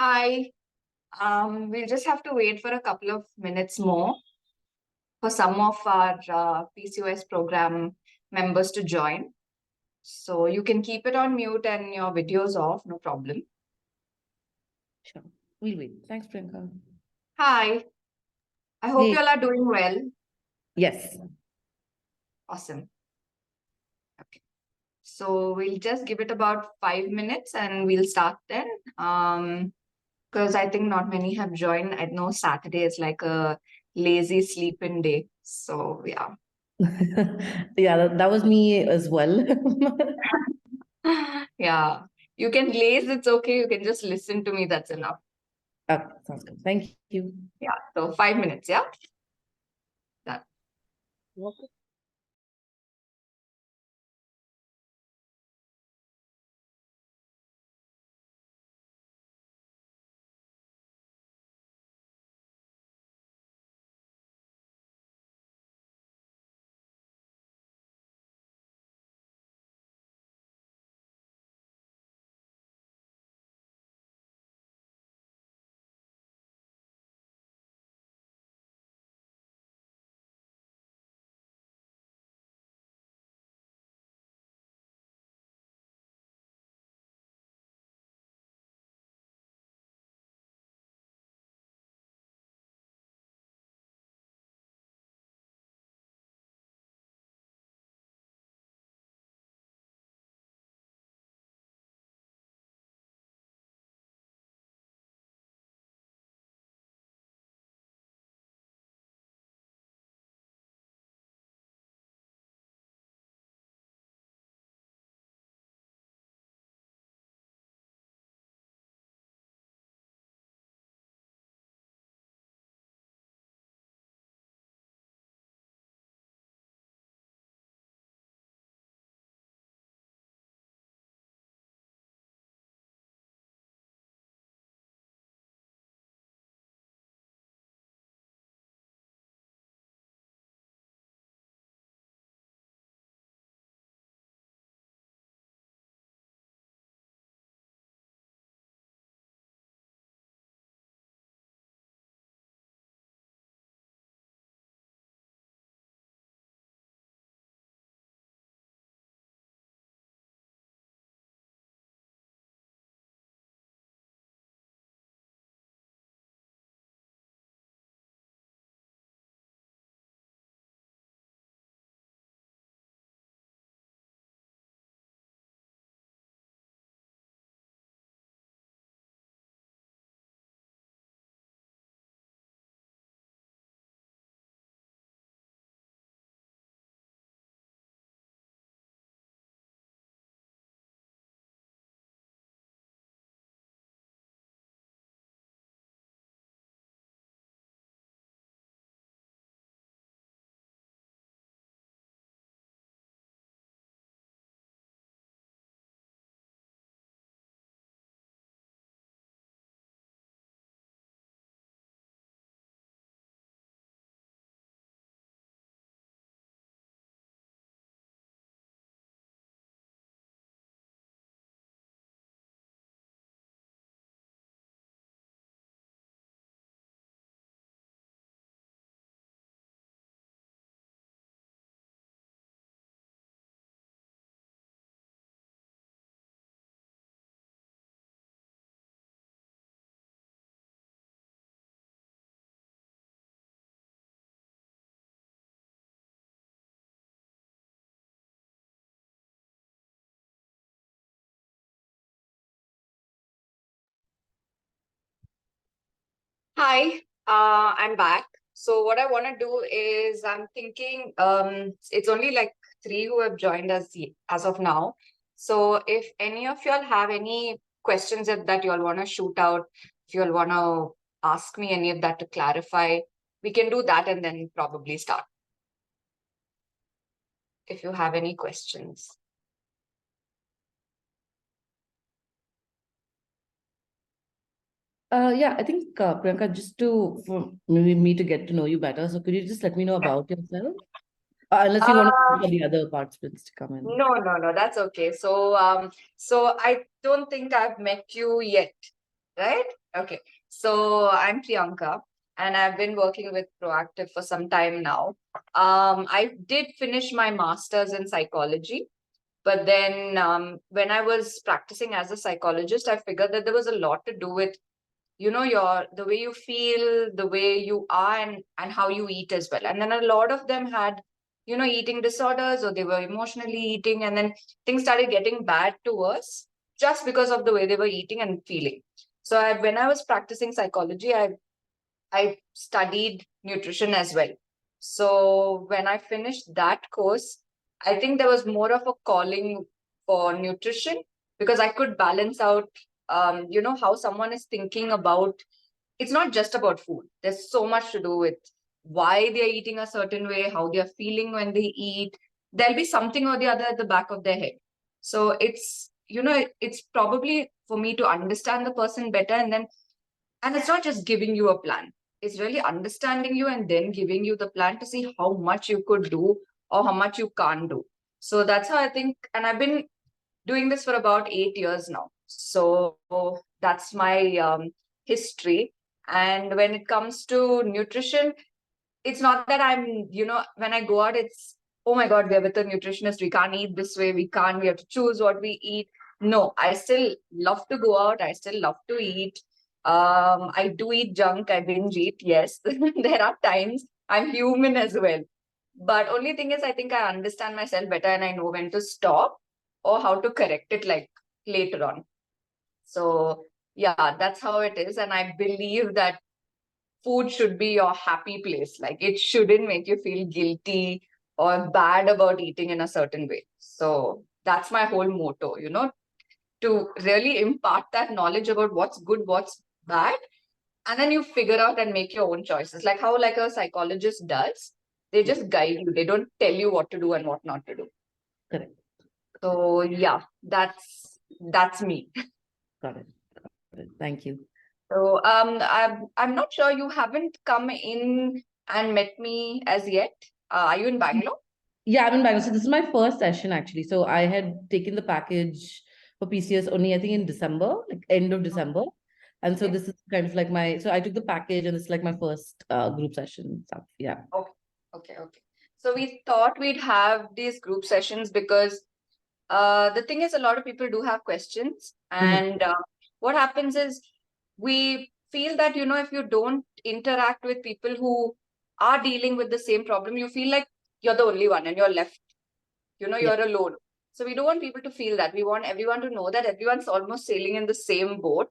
Hi. We'll just have to wait for a couple of minutes more for some of our PCOS program members to join. So you can keep it on mute and your videos off, no problem. Sure. We'll wait. Thanks, Priyanka. Hi. I hope Hey. you all are doing well. Yes. Awesome. Okay. So we'll just give it about 5 minutes and we'll start then. Because I think not many have joined. I know Saturday is like a lazy sleep-in day. So yeah. Yeah, that was me as well. Yeah. You can laze, it's okay. You can just listen to me. That's enough. Okay, sounds good. Thank you. Yeah. So 5 minutes. Yeah. Done. Okay. Hi. I'm back. So what I want to do is I'm thinking it's only like three who have joined us as of now. So if any of y'all have any questions that y'all want to shoot out, if y'all want to ask me any of that to clarify, we can do that and then probably start. If you have any questions. Yeah, I think Priyanka, just for maybe me to get to know you better. So could you just let me know about yourself? Unless you want to wait for the other participants to come in. No, that's okay. So I don't think I've met you yet, right? Okay. So I'm Priyanka, and I've been working with Proactive for some time now. I did finish my master's in psychology, but then when I was practicing as a psychologist, I figured that there was a lot to do with, your the way you feel, the way you are, and how you eat as well. And then a lot of them had, eating disorders, or they were emotionally eating, and then things started getting bad to us just because of the way they were eating and feeling. So when I was practicing psychology, I studied nutrition as well. So when I finished that course, I think there was more of a calling for nutrition, because I could balance out, how someone is thinking about. It's not just about food. There's so much to do with why they're eating a certain way, how they're feeling when they eat. There'll be something or the other at the back of their head. So it's probably for me to understand the person better, and it's not just giving you a plan. It's really understanding you and then giving you the plan to see how much you could do or how much you can't do. So that's how I think. And I've been doing this for about 8 years now. So that's my history. And when it comes to nutrition, it's not that when I go out, it's, oh my God, we're with a nutritionist. We can't eat this way. We have to choose what we eat. No, I still love to go out. I still love to eat. I do eat junk. I binge eat. Yes, there are times. I'm human as well. But only thing is, I think I understand myself better and I know when to stop or how to correct it like later on. So yeah, that's how it is. And I believe that food should be your happy place. Like it shouldn't make you feel guilty or bad about eating in a certain way. So that's my whole motto, to really impart that knowledge about what's good, what's bad, and then you figure out and make your own choices. Like how like a psychologist does. They Yeah, just guide you. They don't tell you what to do and what not to do. correct. So yeah, that's me. Got it. Got it. Thank you. So I'm not sure, you haven't come in and met me as yet. Are you in Bangalore? Yeah, I'm in Bangalore. So this is my first session actually. So I had taken the package for PCOS only, I think in December, like end of December. And so Okay. this is kind of like so I took the package and it's like my first group session stuff. Yeah. Okay. Okay. Okay. So we thought we'd have these group sessions because the thing is, a lot of people do have questions, Mhm. and what happens is we feel that if you don't interact with people who are dealing with the same problem, you feel like you're the only one and you're left. Yeah. You're alone. So we don't want people to feel that. We want everyone to know that everyone's almost sailing in the same boat,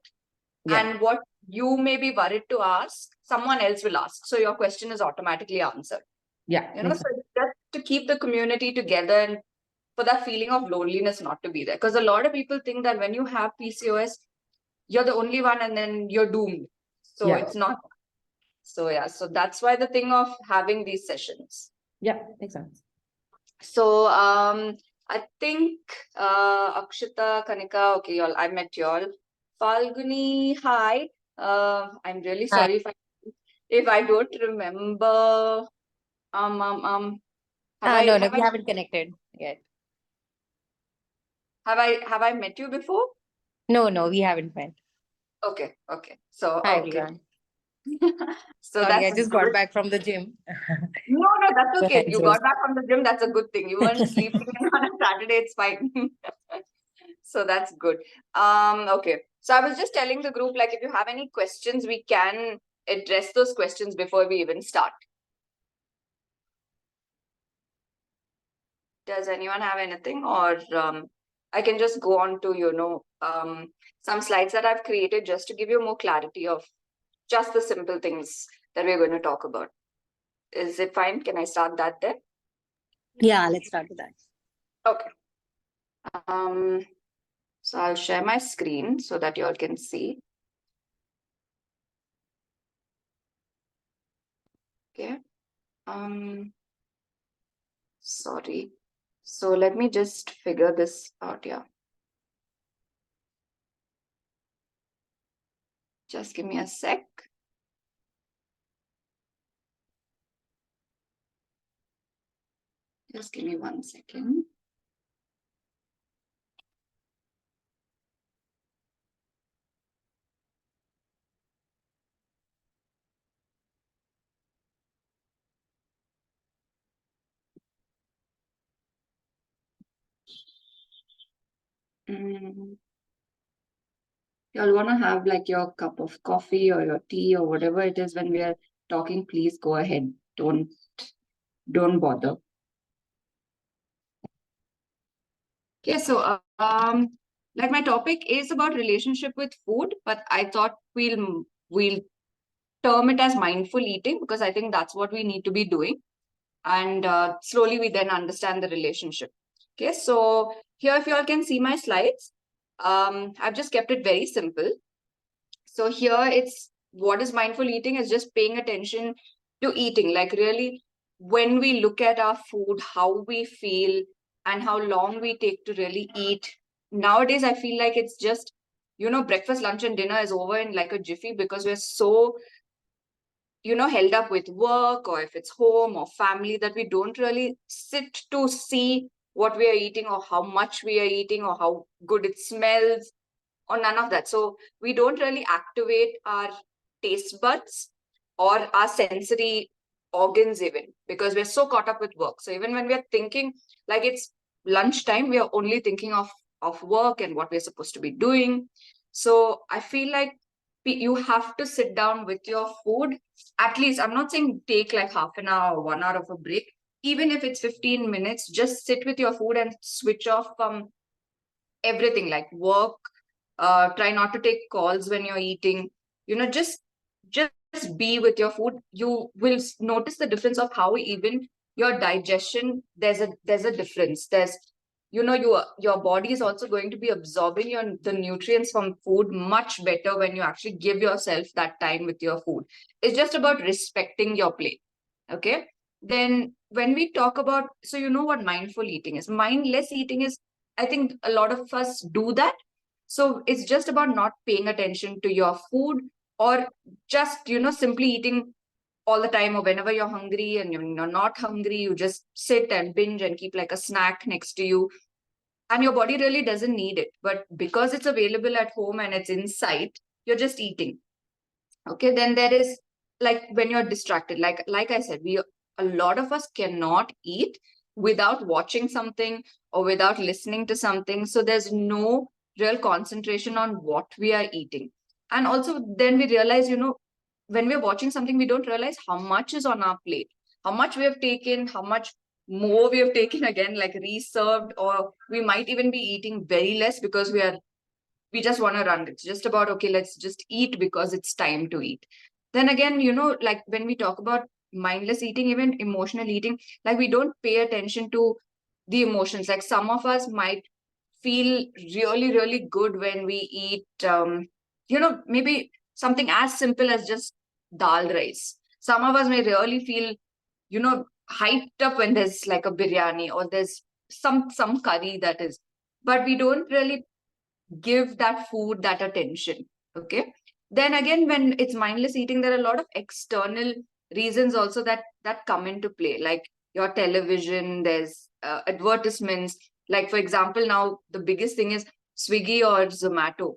Yeah. and what you may be worried to ask, someone else will ask. So your question is automatically answered. Yeah. Makes So sense. just to keep the community together and for that feeling of loneliness not to be there. Because a lot of people think that when you have PCOS, you're the only one and then you're doomed. So Yeah. it's not. So yeah, so that's why the thing of having these sessions. Yeah. Makes sense. So I think Akshita, Kanika, okay, y'all, I met y'all. Falguni, hi. I'm really Hi. sorry if I don't remember. Um um um have I No, no, have we I haven't connected yet. have I met you before? No, no, we haven't met. Okay, okay. So Hi, okay. everyone. So Sorry, I that's just got good. back from the gym. No, no, that's So okay. hence You was got back from the gym. That's a good thing. You weren't sleeping in on a Saturday. It's fine. So that's good. Okay. So I was just telling the group, like, if you have any questions, we can address those questions before we even start. Does anyone have anything? Or I can just go on to, some slides that I've created just to give you more clarity of just the simple things that we're going to talk about. Is it fine? Can I start that there? Yeah, let's start with that. Okay. So I'll share my screen so that you all can see. Okay. Sorry. So let me just figure this out. Yeah. Just give me a sec. Just give me 1 second. Mm. Y'all want to have like your cup of coffee or your tea or whatever it is when we are talking, please go ahead. Don't bother. Okay, so like my topic is about relationship with food, but I thought we'll term it as mindful eating because I think that's what we need to be doing. And slowly we then understand the relationship. Okay, so here, if you all can see my slides, I've just kept it very simple. So here it's what is mindful eating is just paying attention to eating, like really when we look at our food, how we feel and how long we take to really eat. Nowadays, I feel like it's just, breakfast, lunch, and dinner is over in like a jiffy because we're so, held up with work or if it's home or family that we don't really sit to see what we are eating or how much we are eating or how good it smells or none of that. So we don't really activate our taste buds or our sensory organs even because we're so caught up with work. So even when we're thinking like it's lunchtime, we are only thinking of work and what we're supposed to be doing. So I feel like you have to sit down with your food. At least, I'm not saying take like half an hour or 1 hour of a break. Even if it's 15 minutes, just sit with your food and switch off from everything like work. Try not to take calls when you're eating. Just be with your food. You will notice the difference of how even your digestion, there's a difference. Your body is also going to be absorbing the nutrients from food much better when you actually give yourself that time with your food. It's just about respecting your plate. Okay, then when we talk about, so you know what mindful eating is. Mindless eating is, I think a lot of us do that. So it's just about not paying attention to your food or just, simply eating all the time or whenever you're hungry and you're not hungry, you just sit and binge and keep like a snack next to you. And your body really doesn't need it. But because it's available at home and it's in sight, you're just eating. Okay, then there is like when you're distracted, like I said, a lot of us cannot eat without watching something or without listening to something. So there's no real concentration on what we are eating. And also then we realize, when we're watching something, we don't realize how much is on our plate, how much we have taken, how much more we have taken again, like reserved, or we might even be eating very less because we just want to run. It's just about, okay, let's just eat because it's time to eat. Then again, like when we talk about mindless eating, even emotional eating, like we don't pay attention to the emotions. Like some of us might feel really, really good when we eat, maybe something as simple as just dal rice. Some of us may really feel, hyped up when there's like a biryani or there's some curry that is, but we don't really give that food that attention. Okay, then again when it's mindless eating, there are a lot of external reasons also that come into play, like your television, there's advertisements. Like for example, now the biggest thing is Swiggy or Zomato.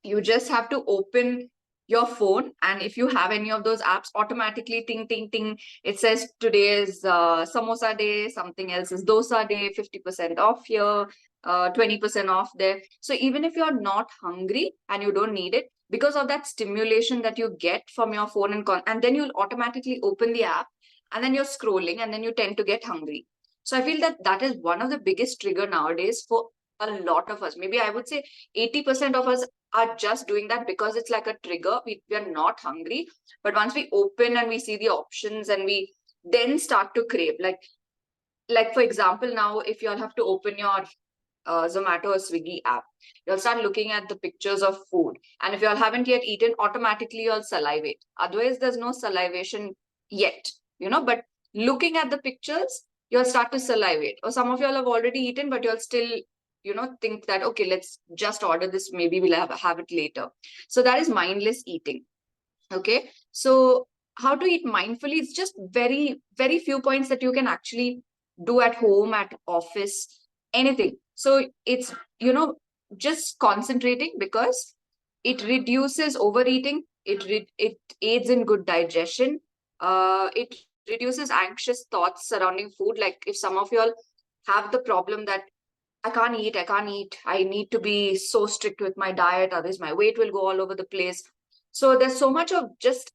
You just have to open your phone, and if you have any of those apps, automatically ting ting ting, it says today is samosa day, something else is dosa day, 50% off here, 20% off there. So even if you're not hungry and you don't need it, because of that stimulation that you get from your phone and then you'll automatically open the app, and then you're scrolling, and then you tend to get hungry. So I feel that is one of the biggest trigger nowadays for a lot of us. Maybe I would say 80% of us are just doing that because it's like a trigger. We are not hungry, but once we open and we see the options, and we then start to crave, like for example, now if you all have to open your Zomato or Swiggy app, you'll start looking at the pictures of food, and if you all haven't yet eaten, automatically you'll salivate. Otherwise there's no salivation yet, but looking at the pictures, you'll start to salivate. Or some of you all have already eaten, but you'll still think that, okay, let's just order this, maybe we'll have it later. So that is mindless eating. Okay, so how to eat mindfully, it's just very, very few points that you can actually do at home, at office, anything. So it's, just concentrating, because it reduces overeating, it aids in good digestion, it reduces anxious thoughts surrounding food. Like if some of you all have the problem that I can't eat, I can't eat. I need to be so strict with my diet, otherwise my weight will go all over the place. So there's so much of just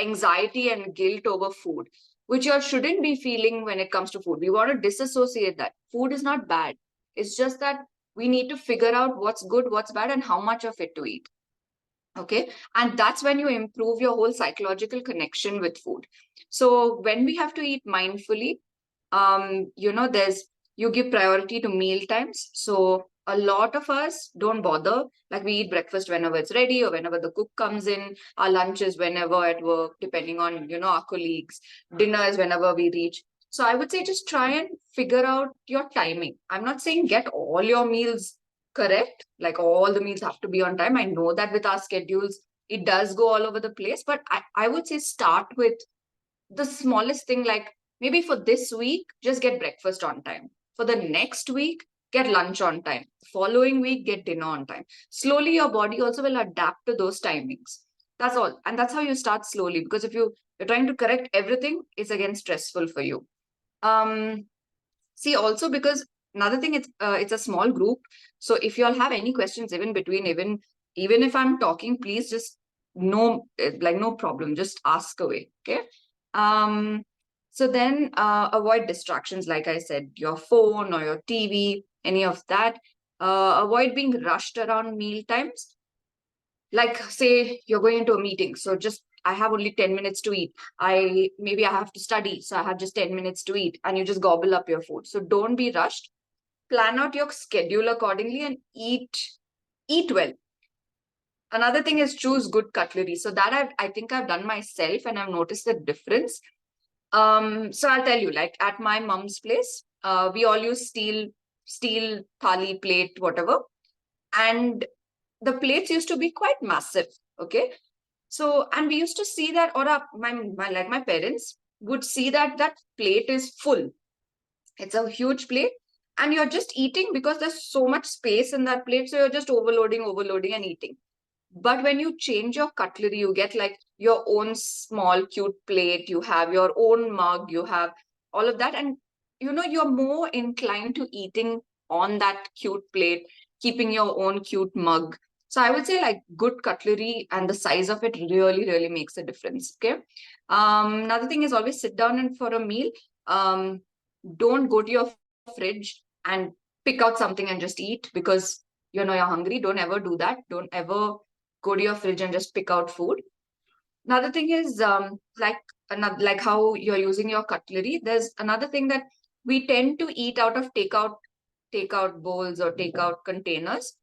anxiety and guilt over food, which you shouldn't be feeling when it comes to food. We want to disassociate that. Food is not bad. It's just that we need to figure out what's good, what's bad, and how much of it to eat. Okay. And that's when you improve your whole psychological connection with food. So when we have to eat mindfully, there's you give priority to meal times. So a lot of us don't bother. Like we eat breakfast whenever it's ready or whenever the cook comes in. Our lunch is whenever at work, depending on, our colleagues. Dinner is whenever we reach. So I would say just try and figure out your timing. I'm not saying get all your meals correct, like all the meals have to be on time. I know that with our schedules, it does go all over the place, but I would say start with the smallest thing, like maybe for this week, just get breakfast on time. For the next week, get lunch on time. Following week, get dinner on time. Slowly, your body also will adapt to those timings. That's all. And that's how you start slowly, because if you're trying to correct everything, it's again stressful for you. See, also because another thing, it's a small group. So if you all have any questions, even if I'm talking, please just no problem, just ask away. Okay. So then avoid distractions, like I said, your phone or your TV, any of that. Avoid being rushed around meal times. Like say you're going into a meeting, so just I have only 10 minutes to eat. Maybe I have to study, so I have just 10 minutes to eat, and you just gobble up your food. So don't be rushed. Plan out your schedule accordingly and eat well. Another thing is choose good cutlery. So that I think I've done myself, and I've noticed the difference. So I'll tell you, like at my mom's place, we all use steel thali plate, whatever. And the plates used to be quite massive. Okay. So, and we used to see that, or my parents would see that plate is full. It's a huge plate, and you're just eating because there's so much space in that plate. So you're just overloading, and eating. But when you change your cutlery, you get like your own small, cute plate, you have your own mug, you have all of that. And, you're more inclined to eating on that cute plate, keeping your own cute mug. So I would say like good cutlery and the size of it really, really makes a difference. Okay. Another thing is always sit down and for a meal. Don't go to your fridge and pick out something and just eat because you're hungry. Don't ever do that. Don't ever go to your fridge and just pick out food. Another thing is like how you're using your cutlery. There's another thing that we tend to eat out of takeout bowls or takeout containers,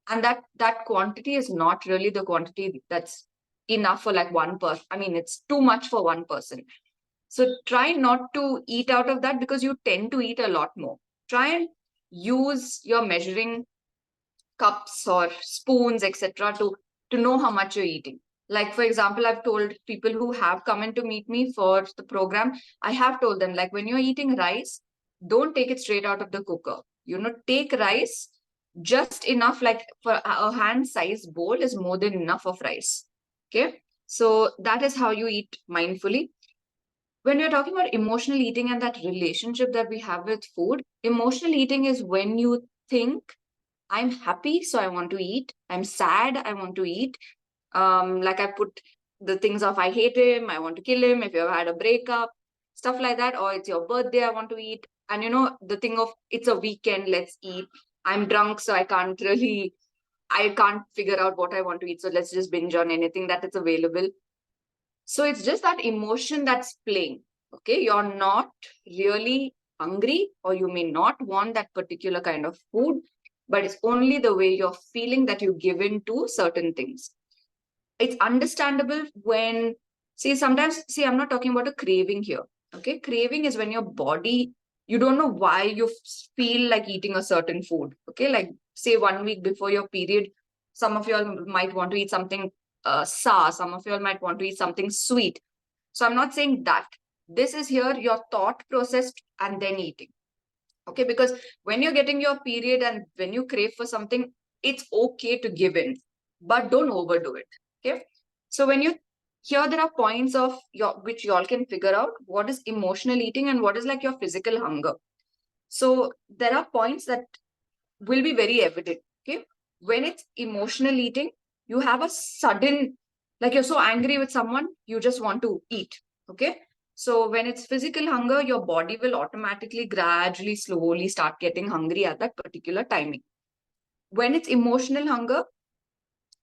and that quantity is not really the quantity that's enough for like one person. I mean, it's too much for one person. So try not to eat out of that because you tend to eat a lot more. Try and use your measuring cups or spoons, etc., to know how much you're eating. Like, for example, I've told people who have come in to meet me for the program, I have told them, like, when you're eating rice, don't take it straight out of the cooker. Take rice just enough, like for a hand size bowl is more than enough of rice. Okay. So that is how you eat mindfully. When you're talking about emotional eating and that relationship that we have with food, emotional eating is when you think, I'm happy, so I want to eat. I'm sad, I want to eat. Like I put the things of I hate him, I want to kill him, if you've had a breakup, stuff like that, or it's your birthday, I want to eat. And the thing of it's a weekend, let's eat. I'm drunk, so I can't figure out what I want to eat. So let's just binge on anything that is available. So it's just that emotion that's playing. Okay, you're not really hungry, or you may not want that particular kind of food, but it's only the way you're feeling that you give in to certain things. It's understandable when, sometimes, I'm not talking about a craving here. Okay, craving is when your body, you don't know why you feel like eating a certain food. Okay, like say 1 week before your period, some of you all might want to eat something sour, some of you all might want to eat something sweet. So I'm not saying that. This is here your thought process and then eating. Okay, because when you're getting your period and when you crave for something, it's okay to give in, but don't overdo it. Okay, so when you here there are points of which you all can figure out what is emotional eating and what is like your physical hunger. So there are points that will be very evident. Okay. When it's emotional eating, you have a sudden, like you're so angry with someone, you just want to eat. Okay. So when it's physical hunger, your body will automatically, gradually, slowly start getting hungry at that particular timing. When it's emotional hunger,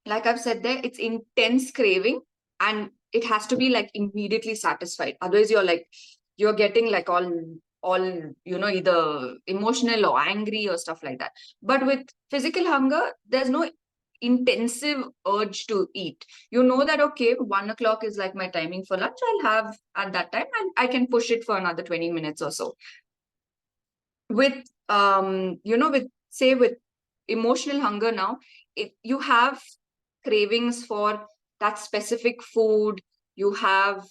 like I've said there, it's intense craving and it has to be like immediately satisfied. Otherwise, you're getting like all, either emotional or angry or stuff like that. But with physical hunger, there's no intensive urge to eat. You know that, okay, 1 o'clock is like my timing for lunch. I'll have at that time and I can push it for another 20 minutes or so. With, with emotional hunger now, you have cravings for that specific food. You have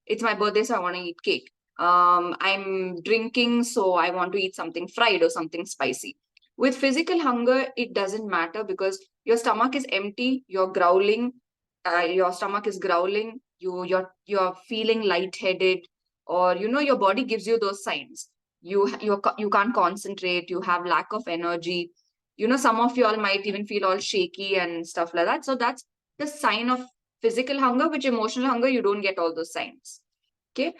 it's my birthday, so I want to eat cake. I'm drinking, so I want to eat something fried or something spicy. With physical hunger, it doesn't matter because your stomach is empty, you're growling, your stomach is growling, you're feeling lightheaded, or your body gives you those signs. You can't concentrate, you have lack of energy. Some of you all might even feel all shaky and stuff like that. So that's the sign of physical hunger. Which emotional hunger, you don't get all those signs. Okay.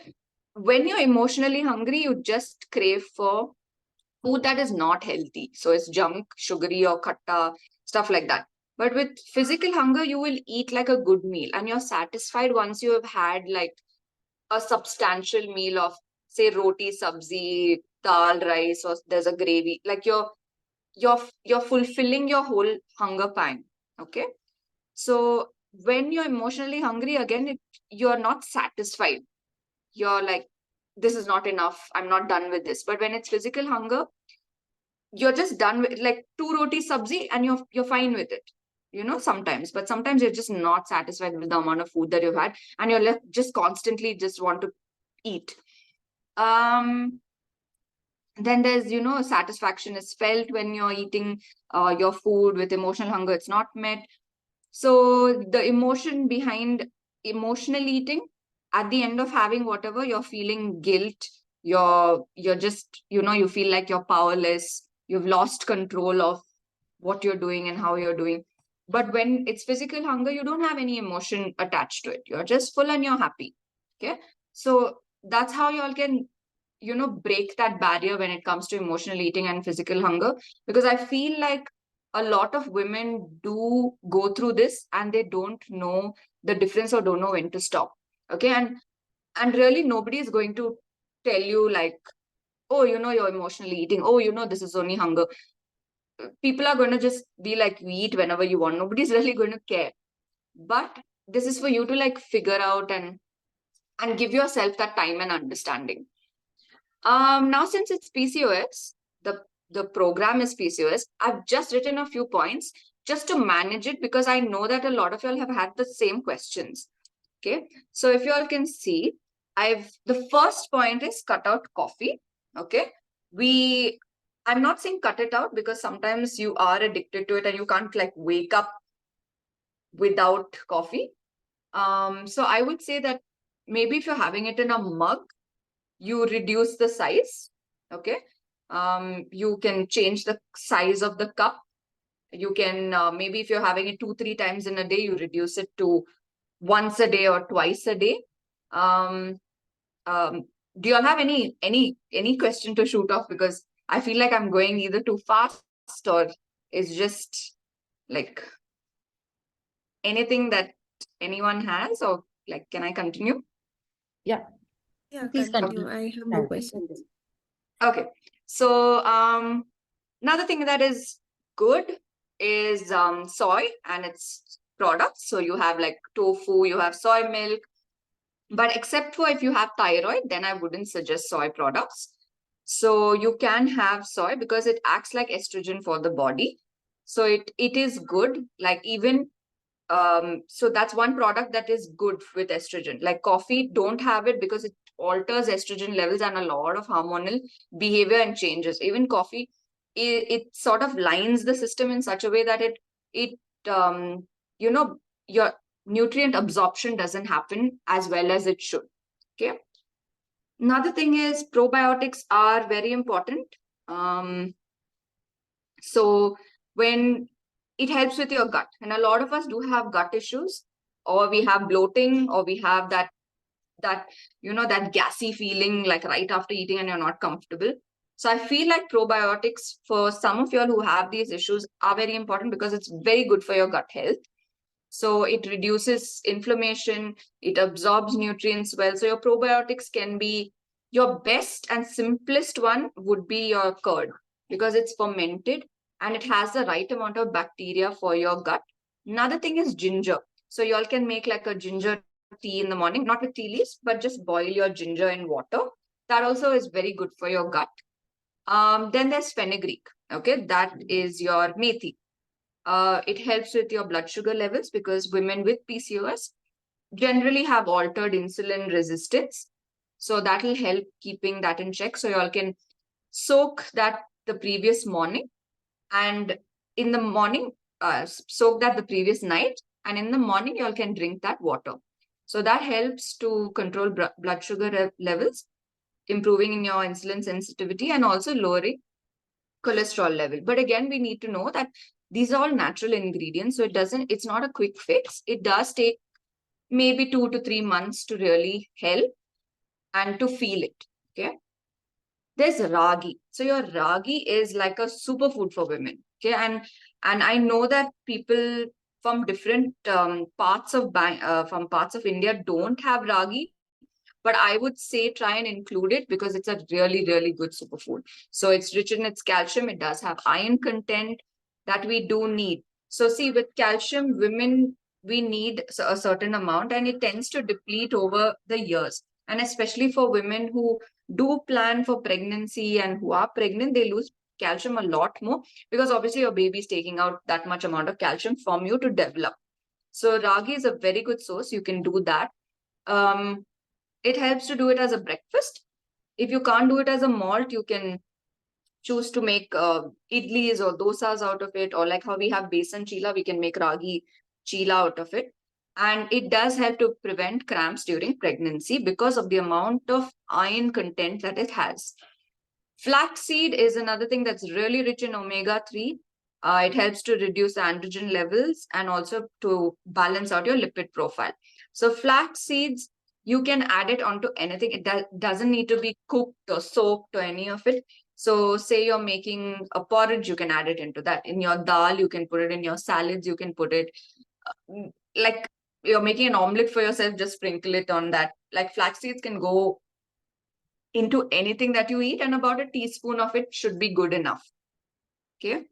When you're emotionally hungry, you just crave for food that is not healthy. So it's junk, sugary or khatta, stuff like that. But with physical hunger, you will eat like a good meal and you're satisfied once you have had like a substantial meal of, say, roti, sabzi, dal, rice, or there's a gravy. Like you're fulfilling your whole hunger pang. Okay. So when you're emotionally hungry, again, you're not satisfied. You're like, this is not enough. I'm not done with this. But when it's physical hunger, you're just done with like two roti sabzi and you're fine with it. Sometimes, but sometimes you're just not satisfied with the amount of food that you've had, and you're left just constantly just want to eat. Then there's, satisfaction is felt when you're eating your food. With emotional hunger, it's not met. So the emotion behind emotional eating, at the end of having whatever, you're feeling guilt. You're just, you feel like you're powerless. You've lost control of what you're doing and how you're doing. But when it's physical hunger, you don't have any emotion attached to it. You're just full and you're happy. Okay. So that's how you all can, break that barrier when it comes to emotional eating and physical hunger. Because I feel like a lot of women do go through this and they don't know the difference or don't know when to stop. Okay. And really nobody is going to tell you like, oh, you're emotionally eating. Oh, this is only hunger. People are going to just be like, we eat whenever you want. Nobody's really going to care. But this is for you to like figure out and give yourself that time and understanding. Now since it's PCOS, the program is PCOS, I've just written a few points just to manage it, because I know that a lot of y'all have had the same questions. Okay. So if you all can see, the first point is cut out coffee. Okay. I'm not saying cut it out because sometimes you are addicted to it and you can't like wake up without coffee. So I would say that maybe if you're having it in a mug, you reduce the size. Okay. You can change the size of the cup. You can, maybe if you're having it 2-3 times in a day, you reduce it to once a day or twice a day. Um, do you all have any question to shoot off? Because I feel like I'm going either too fast or it's just like anything that anyone has, or like, can I continue? Yeah. Yeah, Please continue. continue. I have more questions. Okay. So another thing that is good is soy and its products. So you have like tofu, you have soy milk, but except for if you have thyroid, then I wouldn't suggest soy products. So you can have soy because it acts like estrogen for the body. So it is good. Like even so that's one product that is good with estrogen. Like coffee, don't have it because it alters estrogen levels and a lot of hormonal behavior and changes. Even coffee, it sort of lines the system in such a way that it you know your nutrient absorption doesn't happen as well as it should. Okay. Another thing is probiotics are very important. So when it helps with your gut, and a lot of us do have gut issues, or we have bloating, or we have that that gassy feeling like right after eating and you're not comfortable. So I feel like probiotics for some of y'all who have these issues are very important because it's very good for your gut health. So it reduces inflammation, it absorbs nutrients well. So your probiotics can be, your best and simplest one would be your curd, because it's fermented and it has the right amount of bacteria for your gut. Another thing is ginger. So y'all can make like a ginger tea in the morning, not with tea leaves, but just boil your ginger in water. That also is very good for your gut. Then there's fenugreek. Okay, that is your methi. It helps with your blood sugar levels because women with PCOS generally have altered insulin resistance. So that will help keeping that in check. So you all can soak that the previous morning, and in the morning, soak that the previous night, and in the morning you all can drink that water. So that helps to control blood sugar levels, improving in your insulin sensitivity, and also lowering cholesterol level. But again, we need to know that these are all natural ingredients. So it's not a quick fix. It does take maybe 2 to 3 months to really help and to feel it. Okay. There's ragi. So your ragi is like a superfood for women. Okay. And I know that people from different parts of India don't have ragi, but I would say try and include it because it's a really, really good superfood. So it's rich in its calcium. It does have iron content that we do need. So see, with calcium, women, we need a certain amount, and it tends to deplete over the years. And especially for women who do plan for pregnancy and who are pregnant, they lose calcium a lot more because obviously your baby is taking out that much amount of calcium from you to develop. So ragi is a very good source. You can do that. It helps to do it as a breakfast. If you can't do it as a malt, you can choose to make idlis or dosas out of it, or like how we have besan chila, we can make ragi chila out of it. And it does help to prevent cramps during pregnancy because of the amount of iron content that it has. Flaxseed is another thing that's really rich in omega-3. It helps to reduce androgen levels and also to balance out your lipid profile. So flax seeds, you can add it onto anything. It doesn't need to be cooked or soaked or any of it. So say you're making a porridge, you can add it into that. In your dal, you can put it in your salads, you can put it like you're making an omelet for yourself, just sprinkle it on that. Like flax seeds can go into anything that you eat, and about a teaspoon of it should be good enough. Okay.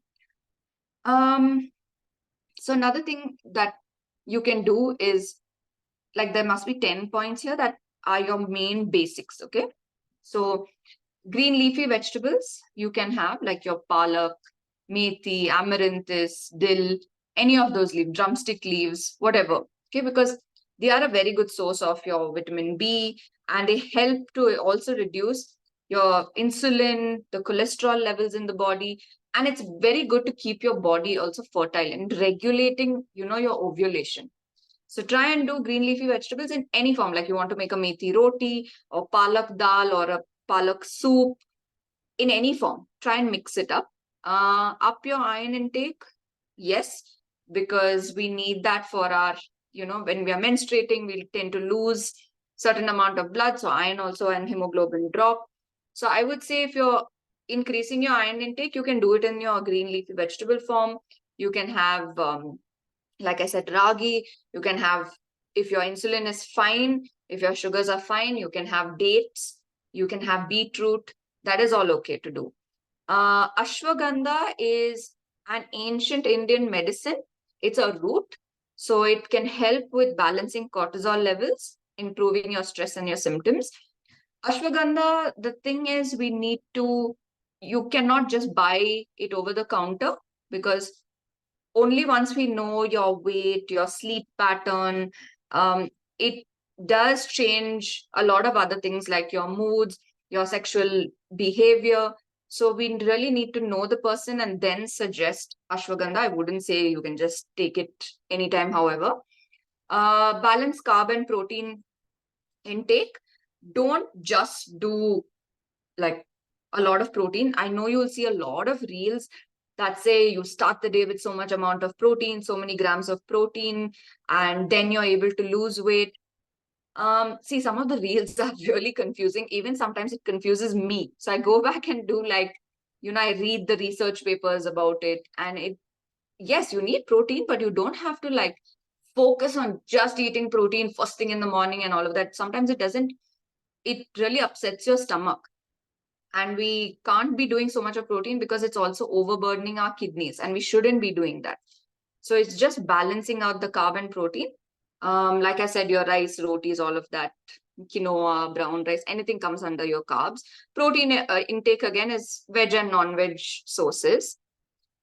So another thing that you can do is, like, there must be 10 points here that are your main basics. Okay. So green leafy vegetables you can have, like your palak, methi, amaranthus, dill, any of those leaves, drumstick leaves, whatever. Okay, because they are a very good source of your vitamin B, and they help to also reduce your insulin, the cholesterol levels in the body. And it's very good to keep your body also fertile and regulating, your ovulation. So try and do green leafy vegetables in any form, like you want to make a methi roti or palak dal or a palak soup, in any form. Try and mix it up. Up your iron intake. Yes, because we need that for our, when we are menstruating, we tend to lose certain amount of blood. So iron also and hemoglobin drop. So I would say if you're increasing your iron intake, you can do it in your green leafy vegetable form. You can have, like I said, ragi. You can have, if your insulin is fine, if your sugars are fine, you can have dates. You can have beetroot. That is all okay to do. Ashwagandha is an ancient Indian medicine. It's a root. So it can help with balancing cortisol levels, improving your stress and your symptoms. Ashwagandha, the thing is, you cannot just buy it over the counter, because only once we know your weight, your sleep pattern, it does change a lot of other things like your moods, your sexual behavior. So we really need to know the person and then suggest ashwagandha. I wouldn't say you can just take it anytime, however. Balance carb and protein intake. Don't just do like a lot of protein. I know you'll see a lot of reels that say you start the day with so much amount of protein, so many grams of protein, and then you're able to lose weight. See, some of the reels are really confusing. Even sometimes it confuses me. So I go back and do like, I read the research papers about it. And yes, you need protein, but you don't have to like focus on just eating protein first thing in the morning and all of that. Sometimes it really upsets your stomach. And we can't be doing so much of protein because it's also overburdening our kidneys, and we shouldn't be doing that. So it's just balancing out the carb and protein. Like I said, your rice, rotis, all of that, quinoa, brown rice, anything comes under your carbs. Protein intake again is veg and non-veg sources.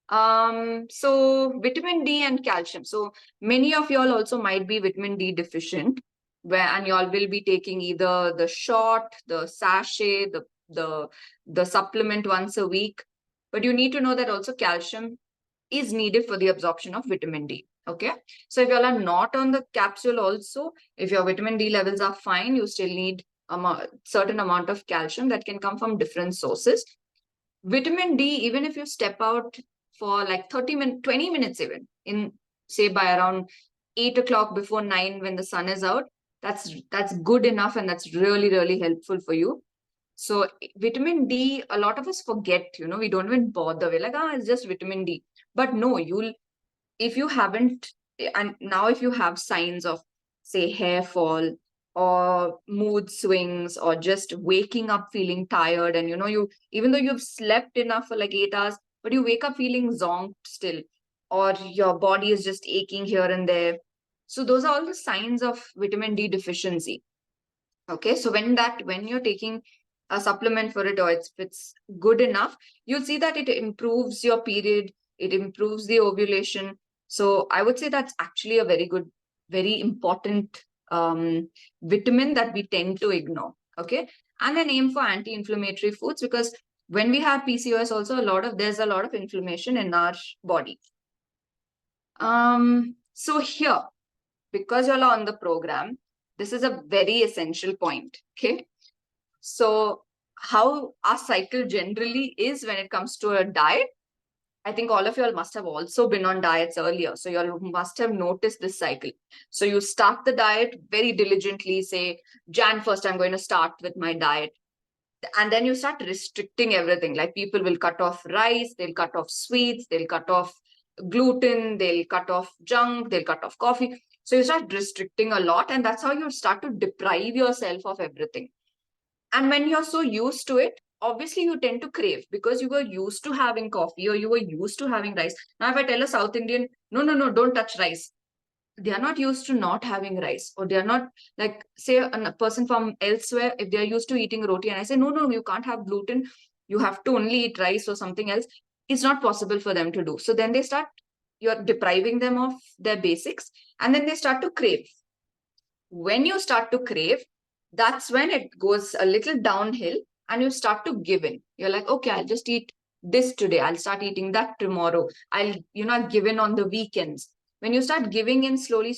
So vitamin D and calcium. So many of y'all also might be vitamin D deficient, and y'all will be taking either the shot, the sachet, the supplement once a week. But you need to know that also calcium is needed for the absorption of vitamin D. Okay. So if y'all are not on the capsule also, if your vitamin D levels are fine, you still need a certain amount of calcium that can come from different sources. Vitamin D, even if you step out for like 30 minutes, 20 minutes even, in say by around 8 o'clock before 9 when the sun is out, that's good enough, and that's really, really helpful for you. So vitamin D, a lot of us forget, we don't even bother. We're like, it's just vitamin D. But no, if you haven't, and now if you have signs of, say, hair fall or mood swings or just waking up feeling tired, and you, even though you've slept enough for like 8 hours, but you wake up feeling zonked still, or your body is just aching here and there. So those are all the signs of vitamin D deficiency. Okay, so when you're taking a supplement for it, or if it's good enough, you'll see that it improves your period, it improves the ovulation. So I would say that's actually a very good, very important vitamin that we tend to ignore. Okay, and then aim for anti-inflammatory foods, because when we have PCOS, also there's a lot of inflammation in our body. So here, because you're on the program, this is a very essential point. Okay. So how our cycle generally is when it comes to a diet, I think all of you all must have also been on diets earlier. So you all must have noticed this cycle. So you start the diet very diligently, say Jan 1st, I'm going to start with my diet. And then you start restricting everything. Like people will cut off rice, they'll cut off sweets, they'll cut off gluten, they'll cut off junk, they'll cut off coffee. So you start restricting a lot, and that's how you start to deprive yourself of everything. And when you're so used to it, obviously you tend to crave, because you were used to having coffee or you were used to having rice. Now, if I tell a South Indian, no, don't touch rice, they are not used to not having rice, or they are not, like, say a person from elsewhere, if they are used to eating roti and I say, no, you can't have gluten, you have to only eat rice or something else, it's not possible for them to do. So then you're depriving them of their basics, and then they start to crave. When you start to crave, that's when it goes a little downhill, and you start to give in. You're like, okay, I'll just eat this today, I'll start eating that tomorrow, I'll give in on the weekends. When you start giving in slowly,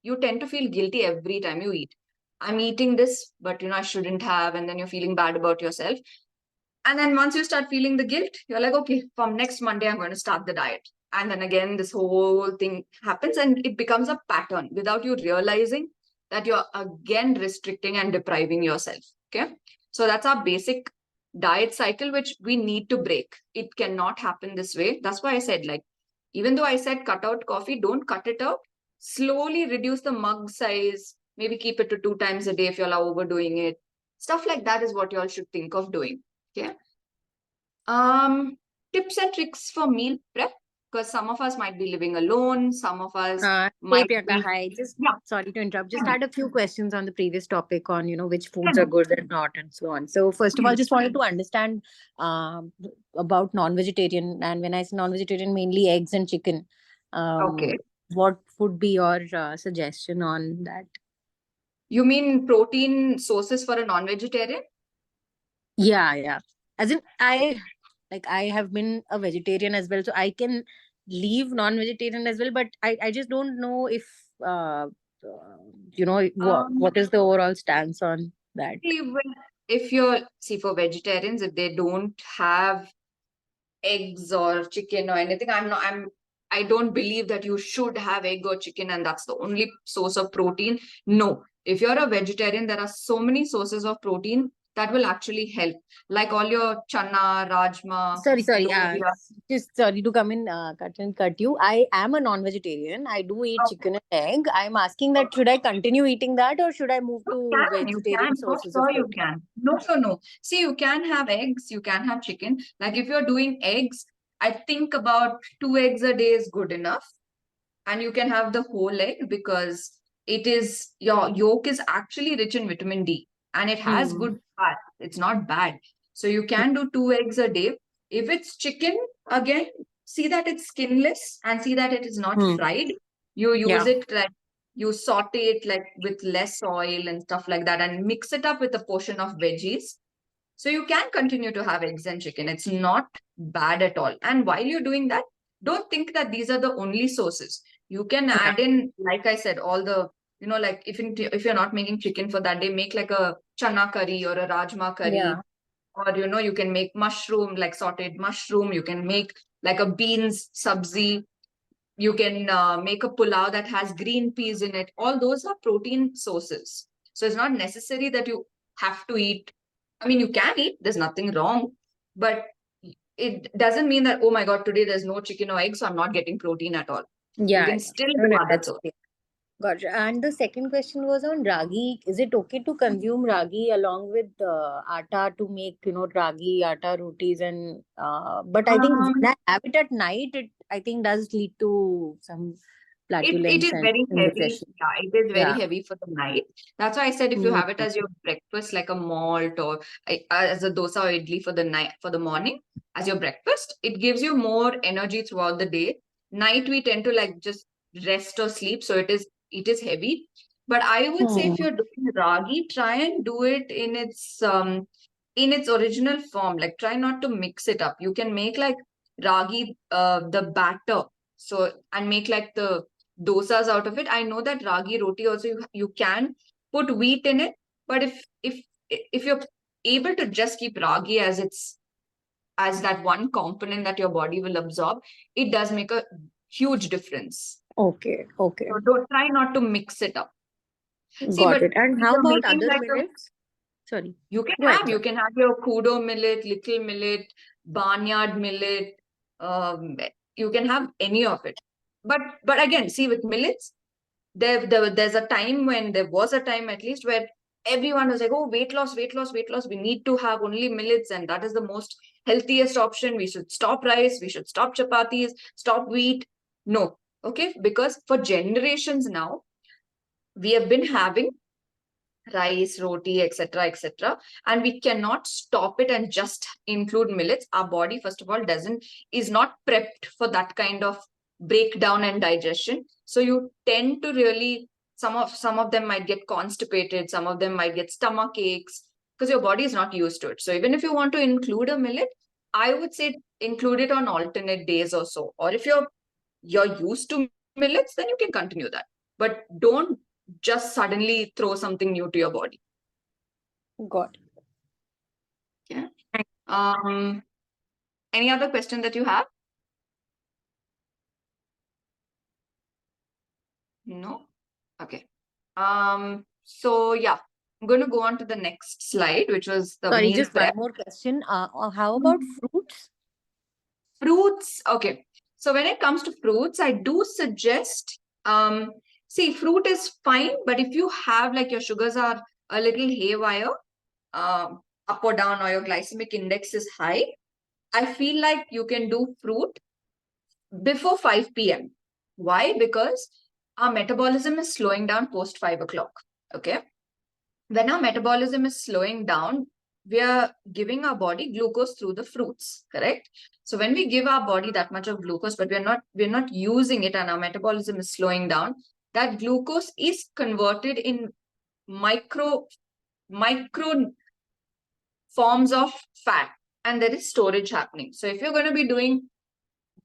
you tend to feel guilty every time you eat. I'm eating this, but I shouldn't have, and then you're feeling bad about yourself. And then once you start feeling the guilt, you're like, okay, from next Monday, I'm going to start the diet. And then again, this whole thing happens, and it becomes a pattern without you realizing that you're again restricting and depriving yourself. Okay. So that's our basic diet cycle, which we need to break. It cannot happen this way. That's why I said, like, even though I said cut out coffee, don't cut it out. Slowly reduce the mug size. Maybe keep it to 2 times a day if you're overdoing it. Stuff like that is what you all should think of doing. Okay. Tips and tricks for meal prep, because some of us might be living alone, some of us Hey might Priyanka, be. hi. Just Yeah. sorry to interrupt. Just had a few questions on the previous topic on which foods are good and not, and so on. So first of all, just wanted to understand about non-vegetarian, and when I say non-vegetarian, mainly eggs and chicken. Okay. What would be your suggestion on that? You mean protein sources for a non-vegetarian? Yeah. As in, I have been a vegetarian as well, so I can leave non-vegetarian as well. But I just don't know if what is the overall stance on that. If for vegetarians, if they don't have eggs or chicken or anything. I don't believe that you should have egg or chicken and that's the only source of protein. No, if you're a vegetarian, there are so many sources of protein that will actually help, like all your chana, rajma, Sorry. lobia. Just sorry to come in, cut you. I am a non-vegetarian. I do eat chicken and egg. I'm asking that should I continue eating that or should I move to You vegetarian can, for sources of sure you protein? can. No, no, no. See, you can have eggs, you can have chicken. Like if you're doing eggs, I think about 2 eggs a day is good enough. And you can have the whole egg because your yolk is actually rich in vitamin D and it has Hmm. good fat. It's not bad. So you can do 2 eggs a day. If it's chicken, again, see that it's skinless and see that it is not Hmm. fried. You use Yeah. it like you saute it like with less oil and stuff like that and mix it up with a portion of veggies. So you can continue to have eggs and chicken. It's not bad at all. And while you're doing that, don't think that these are the only sources. You can Yeah. add in, like I said, all the, like if you're not making chicken for that day, make like a chana curry or a rajma curry. Yeah. Or, you can make mushroom, like sauteed mushroom. You can make like a beans sabzi. You can make a pulao that has green peas in it. All those are protein sources. So it's not necessary that you have to eat. I mean, you can eat, there's nothing wrong, but it doesn't mean that, oh my God, today there's no chicken or egg, so I'm not getting protein at all. You Yeah. can still No, do no, other that's sources. clear. Gotcha. And the second question was on ragi. Is it okay to consume ragi along with atta to make, ragi atta rotis and but I think when I have it at night, it I think does lead to some It flatulence is and very heavy. indigestion. Yeah, it is very Yeah. heavy for the night. That's why I said if you have it as your breakfast, like a malt or as a dosa or idli for the night, for the morning, as your breakfast, it gives you more energy throughout the day. Night we tend to like just rest or sleep, so it is heavy. But I would say Hmm. if you're doing ragi, try and do it in its original form. Like try not to mix it up. You can make like ragi the batter, so and make like the dosas out of it. I know that ragi roti also you can put wheat in it, but if you're able to just keep ragi as that one component that your body will absorb, it does make a huge difference. Okay. So don't try not to mix it up. See, Got but it. And if how you're about making other like a millets? Sorry. you can Go ahead. have your kudo millet, little millet, barnyard millet. Um, you can have any of it. But again, see with millets, there's a time when there was a time at least where everyone was like, oh, weight loss, weight loss, weight loss. We need to have only millets, and that is the most healthiest option. We should stop rice, we should stop chapatis, stop wheat. No, okay, because for generations now, we have been having rice, roti, etc., etc., and we cannot stop it and just include millets. Our body, first of all, is not prepped for that kind of breakdown and digestion. So you tend to really some of them might get constipated, some of them might get stomach aches because your body is not used to it. So even if you want to include a millet, I would say include it on alternate days or so. Or if you're used to millets, then you can continue that. But don't just suddenly throw something new to your body. Got it. Yeah. Any other question that you have? No? Okay. So yeah, I'm going to go on to the next slide, which was the Sorry, meal just prep. one more question. How about fruits? Fruits. Okay. So when it comes to fruits, I do suggest, see, fruit is fine, but if you have like your sugars are a little haywire, up or down, or your glycemic index is high, I feel like you can do fruit before 5 p.m. Why? Because our metabolism is slowing down post 5 o'clock. Okay. When our metabolism is slowing down, we are giving our body glucose through the fruits, correct? So when we give our body that much of glucose, but we're not using it and our metabolism is slowing down, that glucose is converted in micro forms of fat and there is storage happening. So if you're going to be doing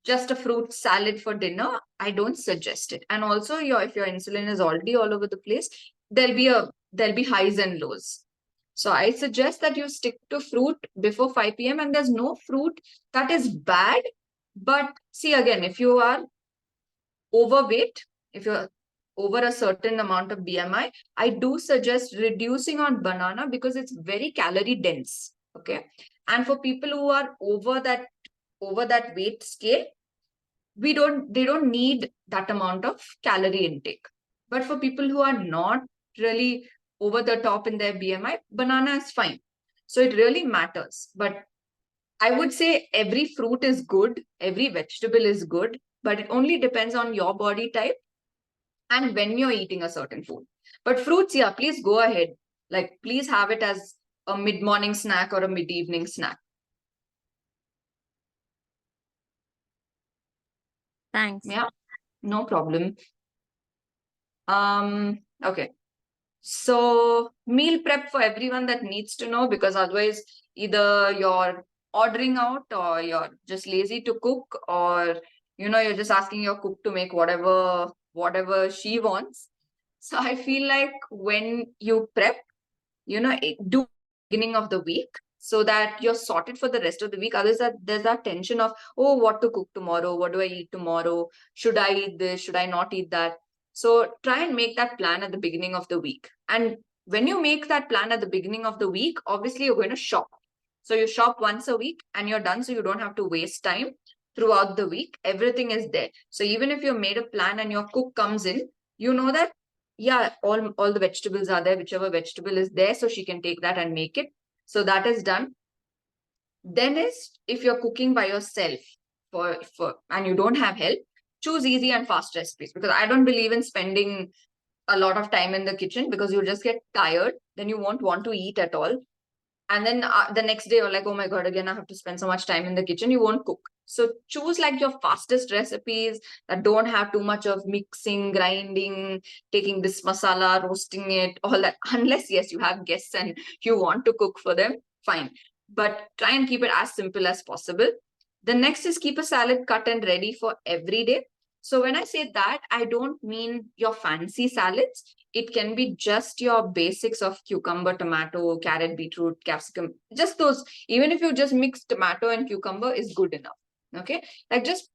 just a fruit salad for dinner, I don't suggest it. And also if your insulin is already all over the place, there'll be highs and lows. So I suggest that you stick to fruit before 5 p.m. and there's no fruit that is bad. But see, again, if you are overweight, if you're over a certain amount of BMI, I do suggest reducing on banana because it's very calorie dense. Okay. And for people who are over that weight scale, they don't need that amount of calorie intake. But for people who are not really over the top in their BMI, banana is fine. So it really matters. But I would say every fruit is good, every vegetable is good, but it only depends on your body type and when you're eating a certain food. But fruits, yeah, please go ahead. Like, please have it as a mid-morning snack or a mid-evening snack. Thanks. Yeah, no problem. Okay. So meal prep for everyone that needs to know, because otherwise either you're ordering out or you're just lazy to cook, or you're just asking your cook to make whatever she wants. So I feel like when you prep, do beginning of the week so that you're sorted for the rest of the week. Otherwise, there's that tension of, oh, what to cook tomorrow? What do I eat tomorrow? Should I eat this? Should I not eat that? So try and make that plan at the beginning of the week. And when you make that plan at the beginning of the week, obviously you're going to shop. So you shop once a week and you're done. So you don't have to waste time throughout the week. Everything is there. So even if you made a plan and your cook comes in, you know that, yeah, all the vegetables are there, whichever vegetable is there. So she can take that and make it. So that is done. Then is if you're cooking by yourself and you don't have help, choose easy and fast recipes, because I don't believe in spending a lot of time in the kitchen because you just get tired. Then you won't want to eat at all. And then the next day you're like, oh my God, again, I have to spend so much time in the kitchen. You won't cook. So choose like your fastest recipes that don't have too much of mixing, grinding, taking this masala, roasting it, all that. Unless, yes, you have guests and you want to cook for them, fine. But try and keep it as simple as possible. The next is keep a salad cut and ready for every day. So when I say that, I don't mean your fancy salads. It can be just your basics of cucumber, tomato, carrot, beetroot, capsicum, just those. Even if you just mix tomato and cucumber is good enough. Okay. Like, just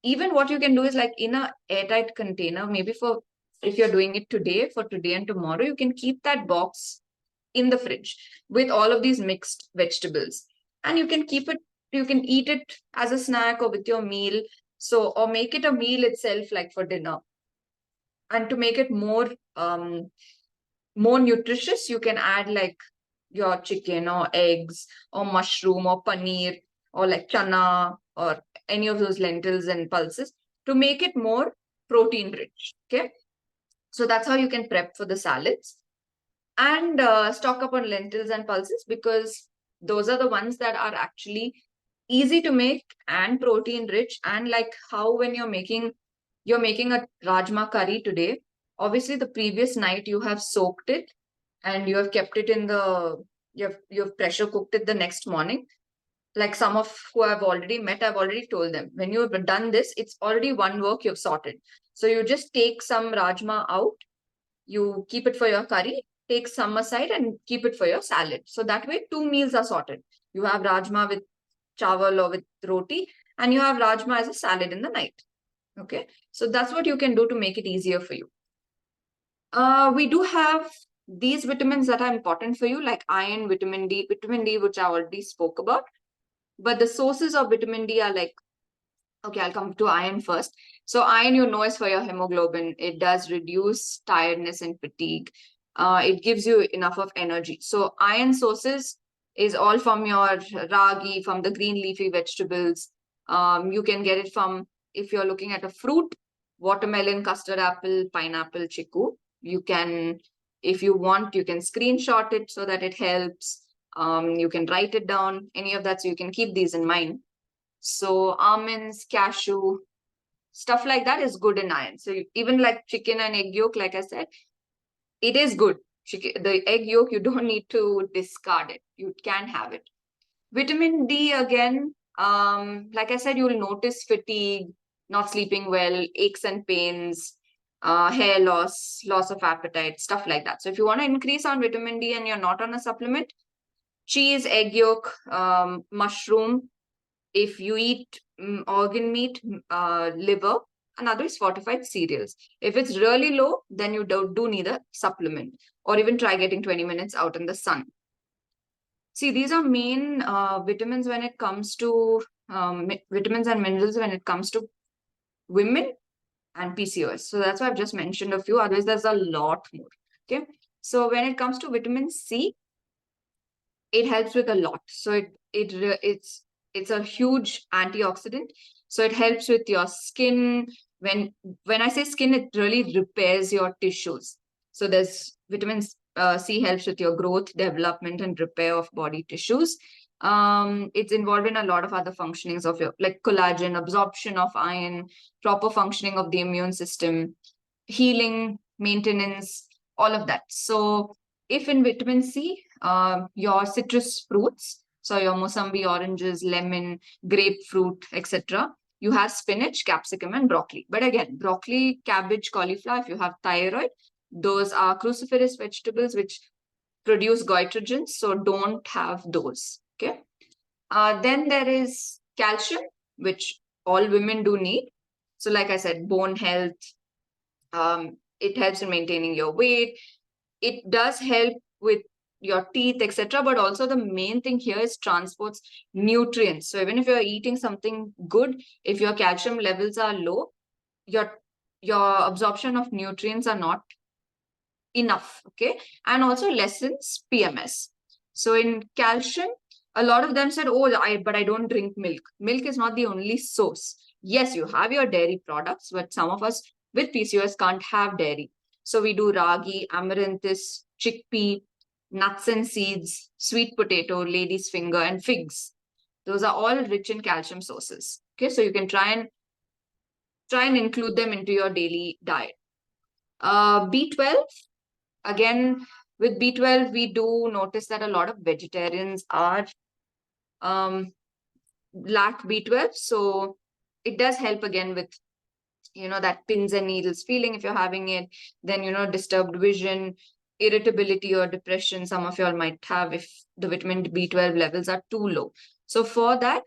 even what you can do is like in a airtight container, maybe if you're doing it today, for today and tomorrow, you can keep that box in the fridge with all of these mixed vegetables, and you can eat it as a snack or with your meal. So, or make it a meal itself, like for dinner. And to make it more nutritious, you can add like your chicken or eggs or mushroom or paneer or like chana or any of those lentils and pulses to make it more protein rich. Okay. So that's how you can prep for the salads. And stock up on lentils and pulses, because those are the ones that are actually easy to make and protein rich. And like how when you're making a rajma curry today, obviously the previous night you have soaked it and you have kept it you've pressure cooked it the next morning. Like some of who I've already met, I've already told them, when you've done this, it's already one work you've sorted. So you just take some rajma out, you keep it for your curry, take some aside and keep it for your salad. So that way 2 meals are sorted. You have rajma with chawal or with roti, and you have rajma as a salad in the night. Okay. So that's what you can do to make it easier for you. We do have these vitamins that are important for you, like iron, vitamin D, which I already spoke about. But the sources of vitamin D are like, okay, I'll come to iron first. So iron, is for your hemoglobin. It does reduce tiredness and fatigue. It gives you enough of energy. So iron sources is all from your ragi, from the green leafy vegetables. You can get it from, if you're looking at a fruit, watermelon, custard apple, pineapple, chiku. You can, if you want, you can screenshot it so that it helps. You can write it down, any of that. So you can keep these in mind. So almonds, cashew, stuff like that is good in iron. So even like chicken and egg yolk, like I said, it is good. The egg yolk, you don't need to discard it. You can have it. Vitamin D, again, like I said, you'll notice fatigue, not sleeping well, aches and pains. hair loss, loss of appetite, stuff like that. So if you want to increase on vitamin D and you're not on a supplement, cheese, egg yolk, mushroom. If you eat organ meat, liver, another is fortified cereals. If it's really low, then you do need a supplement, or even try getting 20 minutes out in the sun. See, these are main vitamins when it comes to vitamins and minerals when it comes to women and PCOS. So that's why I've just mentioned a few. Otherwise, there's a lot more. Okay. So when it comes to vitamin C, it helps with a lot. So it's a huge antioxidant. So it helps with your skin. When I say skin, it really repairs your tissues. So there's vitamin C helps with your growth, development, and repair of body tissues. It's involved in a lot of other functionings of your, like collagen, absorption of iron, proper functioning of the immune system, healing, maintenance, all of that. So if in vitamin C, your citrus fruits, so your mosambi, oranges, lemon, grapefruit, etc., you have spinach, capsicum, and broccoli. But again, broccoli, cabbage, cauliflower, if you have thyroid, those are cruciferous vegetables which produce goitrogens, so don't have those. Okay. Then there is calcium, which all women do need. So like I said, bone health, it helps in maintaining your weight. It does help with your teeth, etc. But also the main thing here is transports nutrients. So even if you're eating something good, if your calcium levels are low, your absorption of nutrients are not enough. Okay. And also lessens PMS. So in calcium, a lot of them said, oh, but I don't drink milk. Milk is not the only source. Yes, you have your dairy products, but some of us with PCOS can't have dairy. So we do ragi, amaranthus, chickpea, nuts and seeds, sweet potato, lady's finger, and figs. Those are all rich in calcium sources. Okay, so you can try and include them into your daily diet. B12, again, with B12, we do notice that a lot of vegetarians are lack B12. So it does help again with, that pins and needles feeling if you're having it. Then, disturbed vision, irritability, or depression. Some of y'all might have if the vitamin B12 levels are too low. So for that,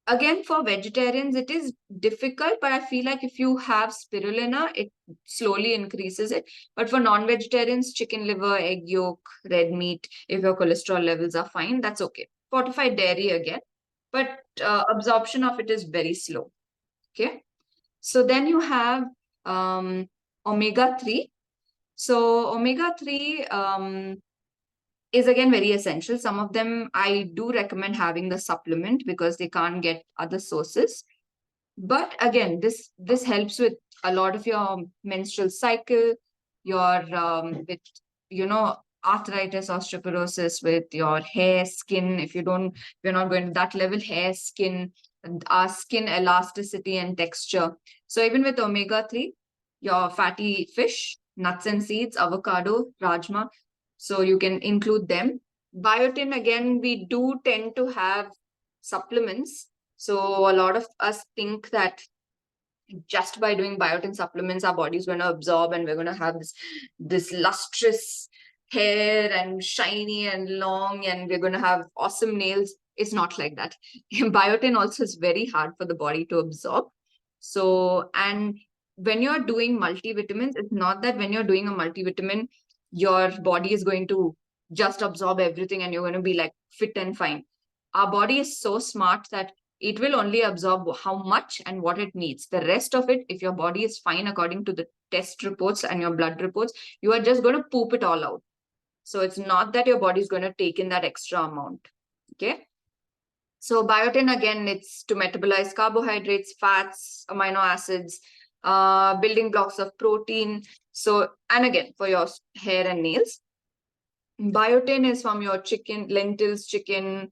again, for vegetarians, it is difficult, but I feel like if you have spirulina, it slowly increases it. But for non-vegetarians, chicken liver, egg yolk, red meat, if your cholesterol levels are fine, that's okay. Fortified dairy again, but absorption of it is very slow. Okay. So then you have omega-3. So omega-3 is again very essential. Some of them I do recommend having the supplement because they can't get other sources. But again, this helps with a lot of your menstrual cycle, your with arthritis, osteoporosis, with your hair, skin. If you're not going to that level, hair, skin, our skin elasticity and texture. So even with omega-3, your fatty fish, nuts and seeds, avocado, rajma, so you can include them. Biotin, again, we do tend to have supplements. So a lot of us think that just by doing biotin supplements, our body's going to absorb and we're going to have this lustrous hair and shiny and long, and we're going to have awesome nails. It's not like that. Biotin also is very hard for the body to absorb. So, and when you're doing multivitamins, it's not that when you're doing a multivitamin, your body is going to just absorb everything and you're going to be like fit and fine. Our body is so smart that it will only absorb how much and what it needs. The rest of it, if your body is fine according to the test reports and your blood reports, you are just going to poop it all out. So it's not that your body is going to take in that extra amount. Okay. So biotin, again, it's to metabolize carbohydrates, fats, amino acids, building blocks of protein. So, and again, for your hair and nails. Biotin is from your chicken, lentils, chicken,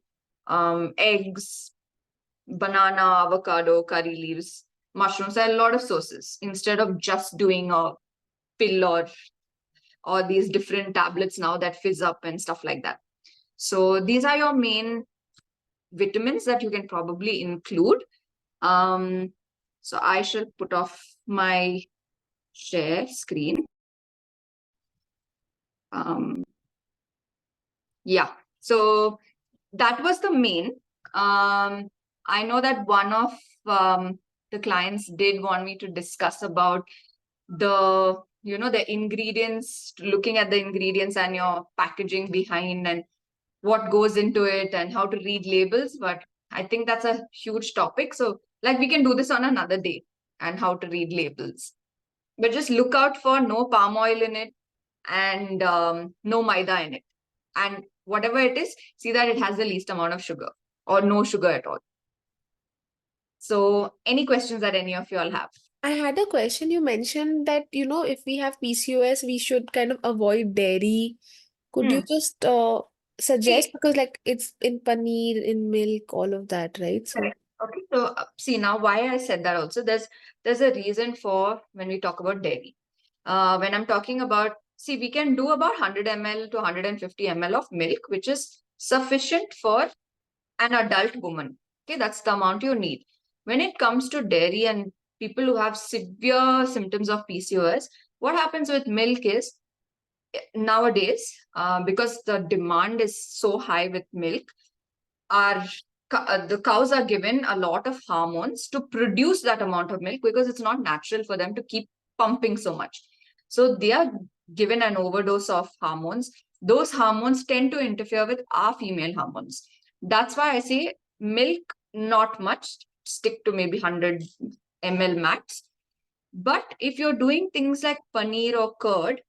eggs, banana, avocado, curry leaves, mushrooms. There are a lot of sources instead of just doing a pill or these different tablets now that fizz up and stuff like that. So these are your main vitamins that you can probably include. So I shall put off my share screen. Yeah, so that was the main. I know that one of the clients did want me to discuss about the the ingredients, looking at the ingredients and your packaging behind and what goes into it and how to read labels. But I think that's a huge topic. So like we can do this on another day and how to read labels. But just look out for no palm oil in it and no maida in it. And whatever it is, see that it has the least amount of sugar or no sugar at all. So any questions that any of you all have? I had a question. You mentioned that, if we have PCOS, we should kind of avoid dairy. Could you just suggest, See, because like it's in paneer, in milk, all of that, right? So correct. Okay, so see now why I said that also. There's a reason for when we talk about dairy. When I'm talking about, see, we can do about 100 ml to 150 ml of milk, which is sufficient for an adult woman. Okay, that's the amount you need. When it comes to dairy and people who have severe symptoms of PCOS, what happens with milk is nowadays, because the demand is so high with milk, the cows are given a lot of hormones to produce that amount of milk because it's not natural for them to keep pumping so much. So they are given an overdose of hormones. Those hormones tend to interfere with our female hormones. That's why I say milk, not much, stick to maybe 100 ml max. But if you're doing things like paneer or curd,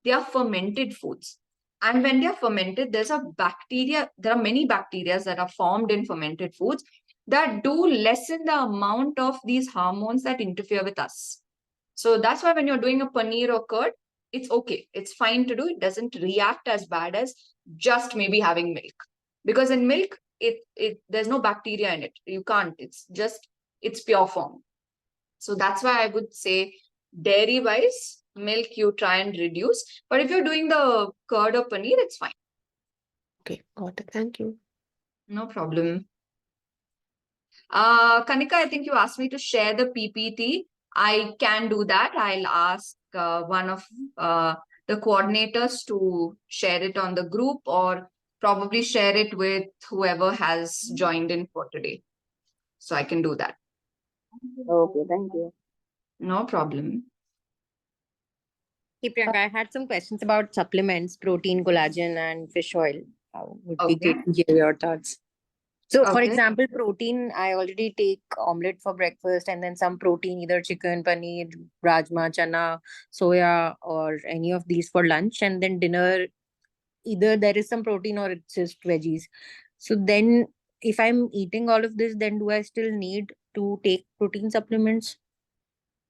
they are fermented foods. And when they are fermented, there are many bacteria that are formed in fermented foods that do lessen the amount of these hormones that interfere with us. So that's why when you're doing a paneer or curd, it's okay. It's fine to do. It doesn't react as bad as just maybe having milk. Because in milk, there's no bacteria in it. You can't. It's pure form. So that's why I would say dairy wise, milk you try and reduce. But if you're doing the curd or paneer, it's fine. okay, got it. Thank you. No problem. Kanika, I think you asked me to share the PPT. I can do that. I'll ask one of the coordinators to share it on the group or probably share it with whoever has joined in for today. So I can do that. Okay, thank you. No problem. Hey, Priyanka, I had some questions about supplements, protein, collagen, and fish oil. Would be Okay. great to hear your thoughts. So, for Okay. example, protein, I already take omelette for breakfast and then some protein, either chicken, paneer, rajma, chana, soya, or any of these for lunch. And then dinner, either there is some protein or it's just veggies. So then if I'm eating all of this, then do I still need to take protein supplements?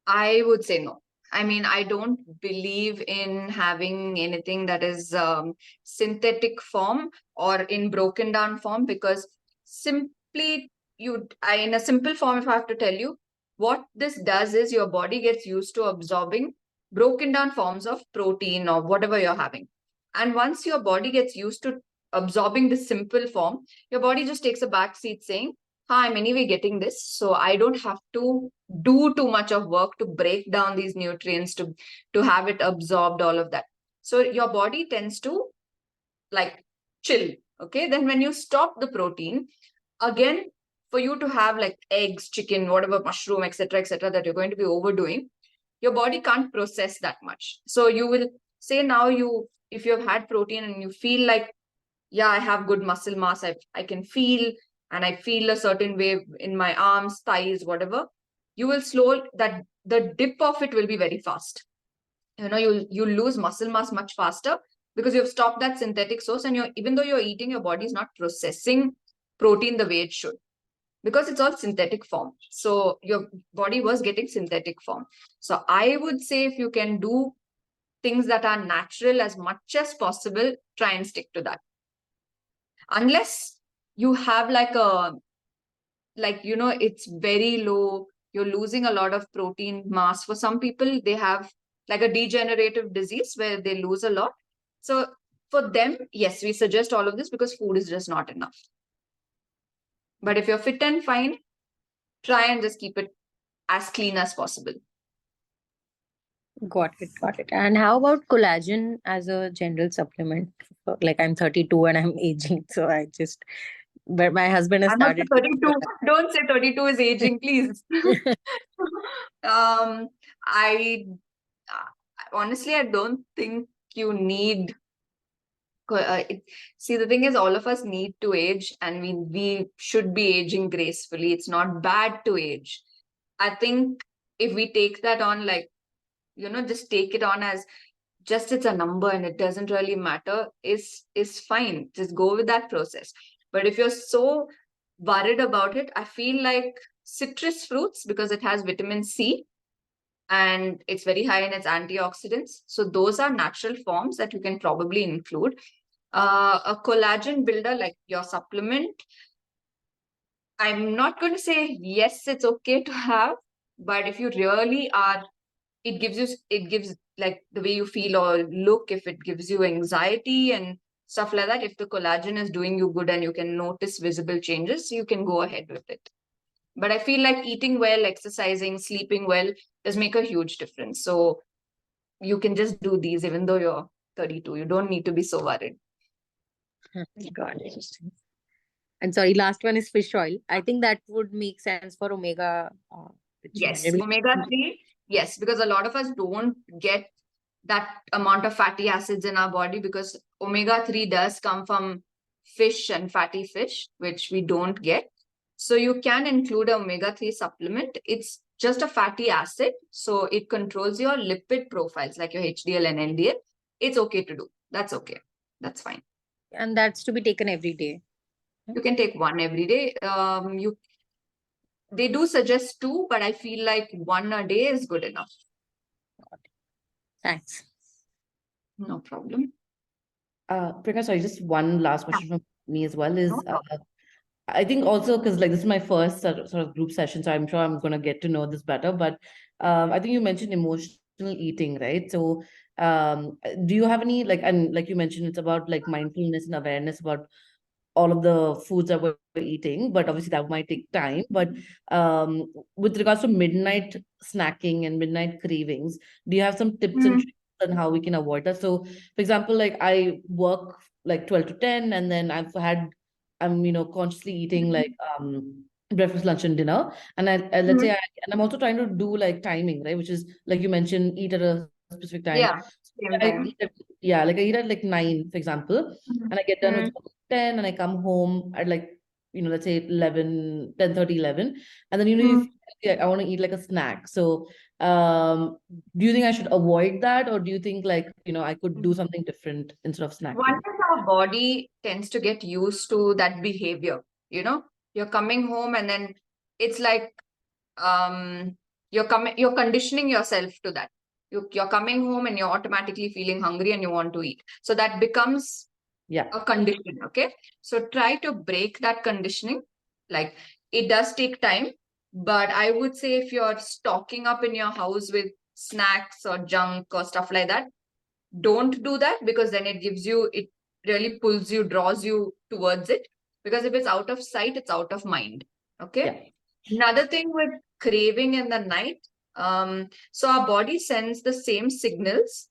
I would say no. I mean, I don't believe in having anything that is synthetic form or in broken down form because simply in a simple form, if I have to tell you, what this does is your body gets used to absorbing broken down forms of protein or whatever you're having. And once your body gets used to absorbing this simple form, your body just takes a back seat saying, hi, I'm anyway getting this. So I don't have to do too much of work to break down these nutrients to have it absorbed, all of that. So your body tends to like chill. Okay. Then when you stop the protein, again, for you to have like eggs, chicken, whatever, mushroom, etc., that you're going to be overdoing, your body can't process that much. So you will say now if you have had protein and you feel like, yeah, I have good muscle mass, I can feel, and I feel a certain way in my arms, thighs, whatever, you will that the dip of it will be very fast. You lose muscle mass much faster because you've stopped that synthetic source and even though you're eating, your body is not processing protein the way it should because it's all synthetic form. So your body was getting synthetic form. So I would say if you can do things that are natural as much as possible, try and stick to that. Unless you have it's very low, you're losing a lot of protein mass. For some people, they have like a degenerative disease where they lose a lot. So for them, yes, we suggest all of this because food is just not enough. But if you're fit and fine, try and just keep it as clean as possible. Got it, got it. And how about collagen as a general supplement? Like I'm 32 and I'm aging, so but my husband has I'm also started. 32. Don't say 32 is aging, please. Um, I honestly, I don't think you need. See, the thing is, all of us need to age, and we should be aging gracefully. It's not bad to age. I think if we take that on, like, just take it on as just it's a number and it doesn't really matter, is fine. Just go with that process. But if you're so worried about it, I feel like citrus fruits, because it has vitamin C and it's very high in its antioxidants. So those are natural forms that you can probably include. A collagen builder, like your supplement, I'm not going to say yes, it's okay to have, but if you really are, it gives like the way you feel or look, if it gives you anxiety and stuff like that, if the collagen is doing you good and you can notice visible changes, you can go ahead with it. But I feel like eating well, exercising, sleeping well does make a huge difference. So you can just do these even though you're 32. You don't need to be so worried. Got it. And sorry, last one is fish oil. I think that would make sense for omega, which Yes, maybe. omega-3. Yes, because a lot of us don't get that amount of fatty acids in our body, because omega-3 does come from fish and fatty fish, which we don't get. So you can include an omega-3 supplement. It's just a fatty acid, so it controls your lipid profiles like your HDL and LDL. It's okay to do. That's okay. That's fine. And that's to be taken every day. You can take one every day. They do suggest two, but I feel like one a day is good enough. Thanks. No problem. Priyanka, sorry, just one last question from me as well is, No problem. I think also because like this is my first sort of group session, so I'm sure I'm going to get to know this better. But I think you mentioned emotional eating, right? So do you have any like, and like you mentioned, it's about like mindfulness and awareness about all of the foods that we're eating, but obviously that might take time. But with regards to midnight snacking and midnight cravings, do you have some tips and Mm, tricks on how we can avoid that? So, for example, like I work like 12 to 10, and then I'm consciously eating like breakfast, lunch, and dinner. And let's say mm, and I'm also trying to do like timing, right? Which is like you mentioned, eat at a specific time. yeah, same I time. eat yeah, like I eat at like 9, for example, Mm, and I get done with mm, 10, and I come home at like, let's say 11, 10:30, 11. And then, you mm, feel like I want to eat like a snack. So, do you think I should avoid that? Or do you think like, I could do mm. something different instead of One snacking? is our body tends to get used to that behavior. You're coming home and then it's like you're conditioning yourself to that. You're coming home and you're automatically feeling hungry and you want to eat. So that becomes Yeah, a condition. Okay, so try to break that conditioning. Like, it does take time, but I would say if you're stocking up in your house with snacks or junk or stuff like that, don't do that, because then it really pulls you, draws you towards it, because if it's out of sight, it's out of mind. Okay, yeah, another thing with craving in the night, so our body sends the same signals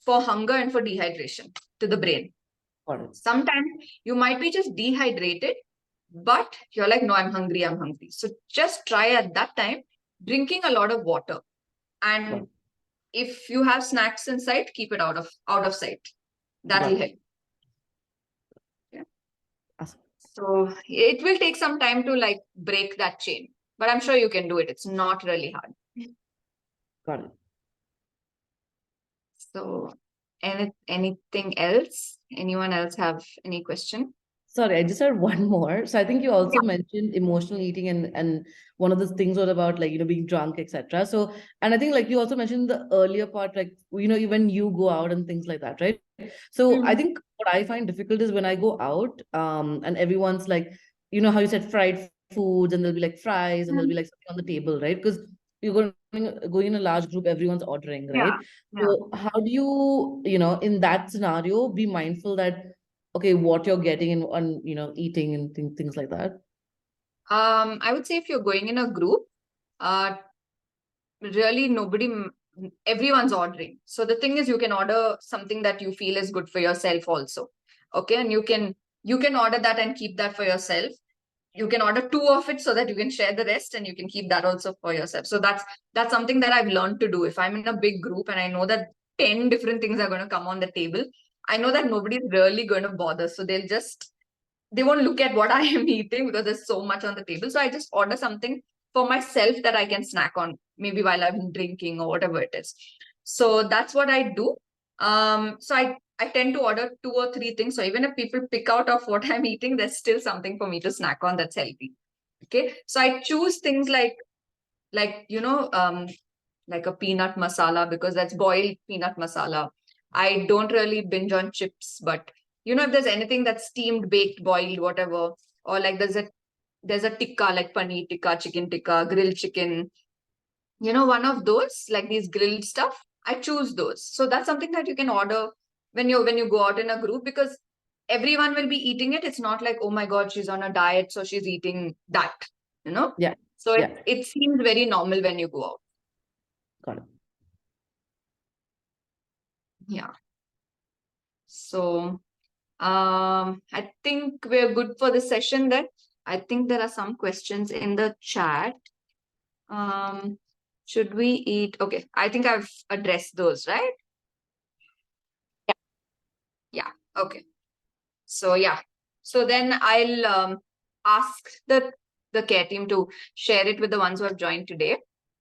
for hunger and for dehydration to the brain. got it. Sometimes you might be just dehydrated, but you're like, no, I'm hungry, I'm hungry. So just try at that time drinking a lot of water. Got And if you have snacks inside, keep it out of sight. got That'll it. help. Yeah. Awesome. So it will take some time to like break that chain, but I'm sure you can do it. It's not really hard. Got it. So anything else? Anyone else have any question? Sorry, I just had one more. So I think you also Yeah. mentioned emotional eating, and one of the things was about like, being drunk, etc. So, and I think like you also mentioned the earlier part, like, when you go out and things like that, right? So I Mhm. think what I find difficult is when I go out, and everyone's like, how you said fried foods, and there'll be like fries, and there'll be like something on the table, right? Because you're going in a large group, everyone's ordering, right? Yeah. Yeah. So how do you, in that scenario, be mindful that okay, what you're getting and eating and things like that? I would say if you're going in a group, uh, really nobody everyone's ordering. So the thing is, you can order something that you feel is good for yourself also. Okay, and you can order that and keep that for yourself. You can order 2 of it so that you can share the rest, and you can keep that also for yourself. So that's something that I've learned to do. If I'm in a big group and I know that 10 different things are going to come on the table, I know that nobody's really going to bother. So they won't look at what I am eating because there's so much on the table. So I just order something for myself that I can snack on, maybe while I'm drinking or whatever it is. So that's what I do. So I tend to order 2 or 3 things. So even if people pick out of what I'm eating, there's still something for me to snack on that's healthy. Okay. So I choose things like like a peanut masala, because that's boiled peanut masala. I don't really binge on chips, but if there's anything that's steamed, baked, boiled, whatever, or like there's a tikka, like paneer tikka, chicken tikka, grilled chicken, one of those, like these grilled stuff, I choose those. So that's something that you can order when you go out in a group, because everyone will be eating it. It's not like, oh my God, she's on a diet, so she's eating that, Yeah. So Yeah. it seems very normal when you go out. Got it. Yeah. So I think we're good for the session then. I think there are some questions in the chat. Should we eat? Okay, I think I've addressed those, right? Yeah. Okay. So yeah. So then I'll ask the care team to share it with the ones who have joined today.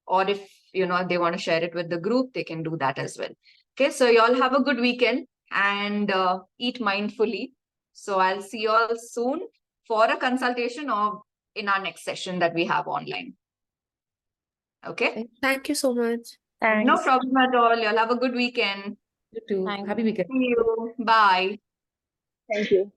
Or if they want to share it with the group, they can do that as well. Okay, so you all have a good weekend and eat mindfully. So I'll see you all soon for a consultation or in our next session that we have online. Okay, Thank you so much. no Thanks. problem at all. You all have a good weekend. You too. Thank Happy weekend. See you. Bye. Thank you.